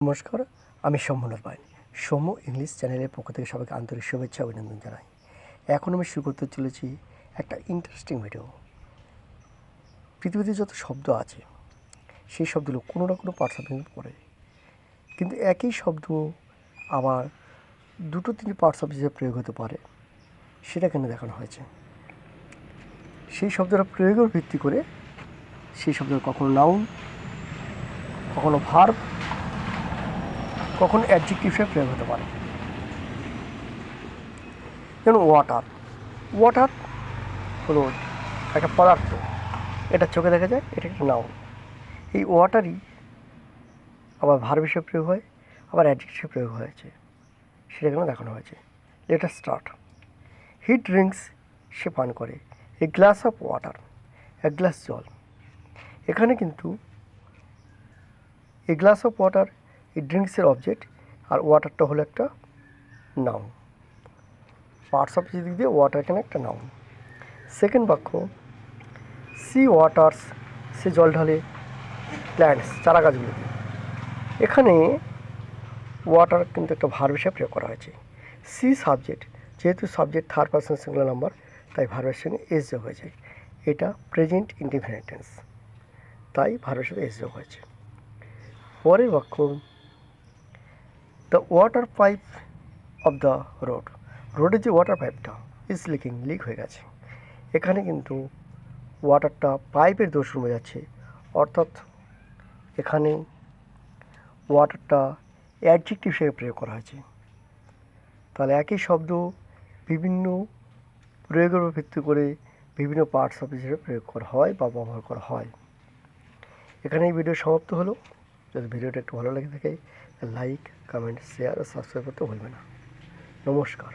নমস্কার, আমি সৌম্যনাথ pine. Soumya English চ্যানেলের পক্ষ থেকে সবাইকে আন্তরিক শুভেচ্ছা অভিনন্দন জানাই। এখন আমি শুরু করতে চলেছি একটা ইন্টারেস্টিং ভিডিও। পৃথিবীতে যত শব্দ আছে সেই শব্দগুলো কোনো না কোনো পার্টস অফ স্পিচে পড়ে, কিন্তু একই শব্দ আবার দুটো তিনটি পার্টস অফ স্পিচে প্রয়োগ হতে পারে। সেটা কেন দেখানো হয়েছে। সেই শব্দটা প্রয়োগের ভিত্তি করে সেই শব্দের কখনো নাউন, কখনো ভার্ব, কখনো অ্যাডজেক্টিভে প্রয়োগ হতে পারে। যেমন ওয়াটার হলো একটা পদার্থ, এটা চোখে দেখা যায়, এটা একটা নাউন। এই ওয়াটারই আবার ভার্ব হিসেবে প্রয়োগ হয়, আবার অ্যাডজেক্টিভে প্রয়োগ হয়েছে, সেটা কেন দেখানো হয়েছে। Let us start. He drinks, সে পান করে। এ গ্লাস অফ ওয়াটার, এক গ্লাস জল। এখানে কিন্তু এ গ্লাস অফ ওয়াটার এই ড্রিঙ্কসের অবজেক্ট, আর ওয়াটারটা হলো একটা নাউন। পার্টস অফ স্পিচ দিক দিয়ে ওয়াটার এখানে একটা নাউন। সেকেন্ড বাক্য, সি ওয়াটার্স, সে জল ঢালে প্ল্যান্টস, চারা গাছগুলোতে। এখানে ওয়াটার কিন্তু একটা ভার্ব হিসেবে প্রয়োগ করা হয়েছে। সি সাবজেক্ট, যেহেতু subject third person singular number, তাই ভার্বের সঙ্গে এস যোগ হয়েছে। এটা প্রেজেন্ট ইনডিফিনিট টেন্স, তাই ভার্বের সাথে এস যোগ হয়েছে। পরের বাক্য, the water pipe of the রোডের যে ওয়াটার পাইপটা ইজ লিক হয়ে গেছে। এখানে কিন্তু ওয়াটারটা পাইপের দোষ বোঝাচ্ছে, অর্থাৎ এখানে ওয়াটারটা অ্যাডজেক্টিভ হিসেবে প্রয়োগ করা হয়েছে। তাহলে একই শব্দ বিভিন্ন প্রয়োগের উপর ভিত্তি করে বিভিন্ন পার্টস অফ হিসেবে প্রয়োগ করা হয় বা ব্যবহার করা হয়। এখানে এই ভিডিও সমাপ্ত হলো। যদি ভিডিওটা একটু ভালো লেগে থাকে লাইক, কমেন্ট, শেয়ার ও সাবস্ক্রাইব করতে ভুলবে না। নমস্কার।